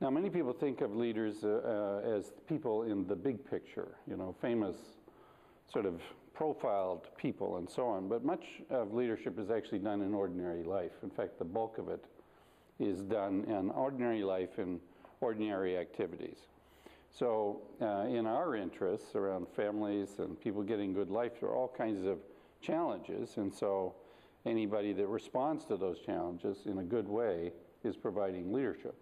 Now, many people think of leaders as people in the big picture, you know, famous sort of profiled people and so on, but much of leadership is actually done in ordinary life. In fact, the bulk of it is done in ordinary life and ordinary activities. So in our interests around families and people getting good life, there are all kinds of challenges, and so anybody that responds to those challenges in a good way is providing leadership.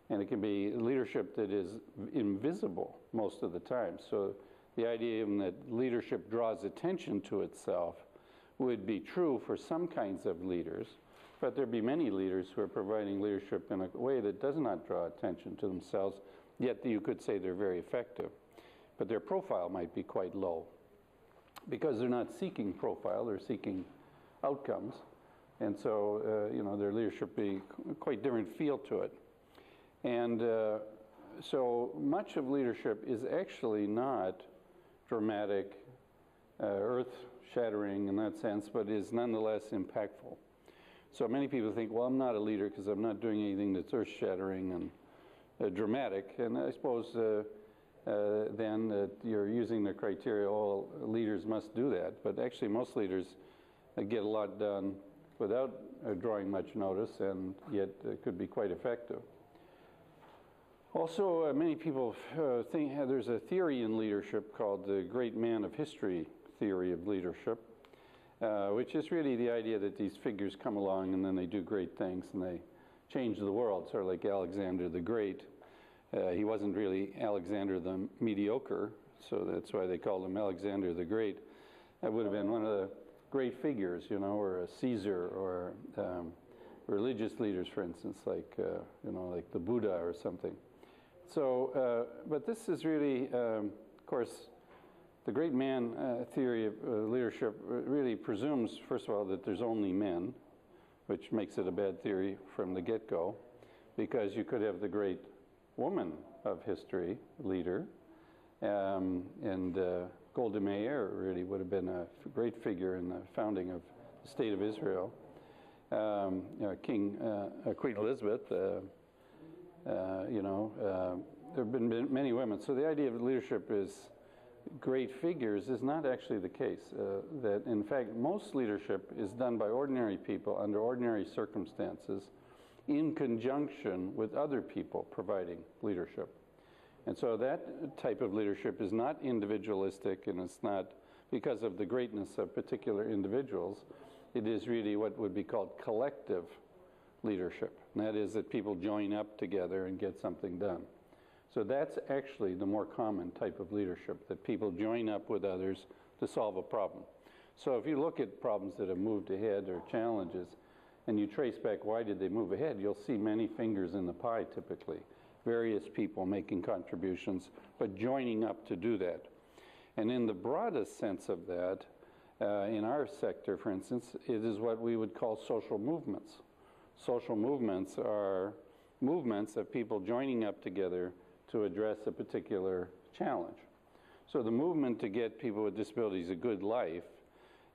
And it can be leadership that is invisible most of the time. So the idea even that leadership draws attention to itself would be true for some kinds of leaders, but there'd be many leaders who are providing leadership in a way that does not draw attention to themselves, yet you could say they're very effective. But their profile might be quite low because they're not seeking profile, they're seeking outcomes. And so, you know, their leadership be quite different feel to it. And so much of leadership is actually not dramatic, earth-shattering in that sense, but is nonetheless impactful. So many people think, well, I'm not a leader because I'm not doing anything that's earth-shattering and dramatic. And I suppose then that you're using the criteria, all leaders must do that. But actually, most leaders get a lot done without drawing much notice, and yet it could be quite effective. Also, many people think there's a theory in leadership called the great man of history theory of leadership, which is really the idea that these figures come along and then they do great things and they change the world, sort of like Alexander the Great. He wasn't really Alexander the Mediocre, so that's why they called him Alexander the Great. That would have been one of the great figures, you know, or a Caesar, or religious leaders, for instance, like, you know, like the Buddha or something. So, but this is really, of course, the great man theory of leadership really presumes, first of all, that there's only men, which makes it a bad theory from the get-go, because you could have the great woman of history leader, and Golda Meir really would have been a great figure in the founding of the State of Israel. Queen Elizabeth, you know, there have been many women. So the idea of leadership is great figures is not actually the case. That in fact, most leadership is done by ordinary people under ordinary circumstances in conjunction with other people providing leadership. And so that type of leadership is not individualistic, and it's not because of the greatness of particular individuals. It is really what would be called collective leadership. And that is that people join up together and get something done. So that's actually the more common type of leadership, that people join up with others to solve a problem. So if you look at problems that have moved ahead or challenges, and you trace back why did they move ahead, you'll see many fingers in the pie typically. Various people making contributions, but joining up to do that. And in the broadest sense of that, in our sector, for instance, it is what we would call social movements. Social movements are movements of people joining up together to address a particular challenge. So the movement to get people with disabilities a good life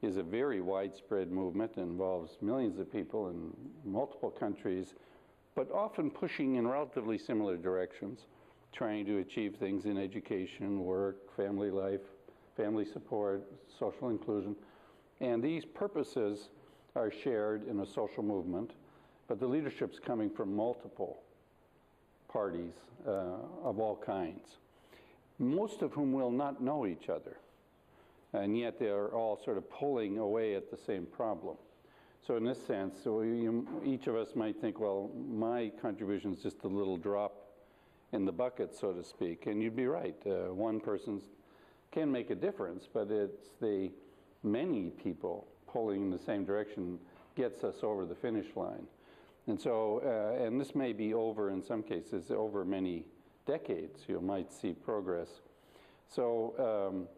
is a very widespread movement that involves millions of people in multiple countries, but often pushing in relatively similar directions, trying to achieve things in education, work, family life, family support, social inclusion. And these purposes are shared in a social movement, but the leadership's coming from multiple parties of all kinds, most of whom will not know each other, and yet they are all sort of pulling away at the same problem. So in this sense, so each of us might think, well, my contribution is just a little drop in the bucket, so to speak, and you'd be right. One person can make a difference, but it's the many people pulling in the same direction gets us over the finish line. And so, and this may be over, in some cases, over many decades, you might see progress. So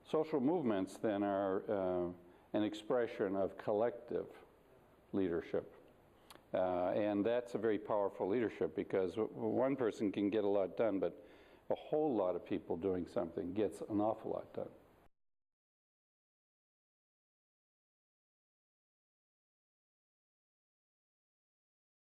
social movements then are an expression of collective leadership. And that's a very powerful leadership, because one person can get a lot done, but a whole lot of people doing something gets an awful lot done.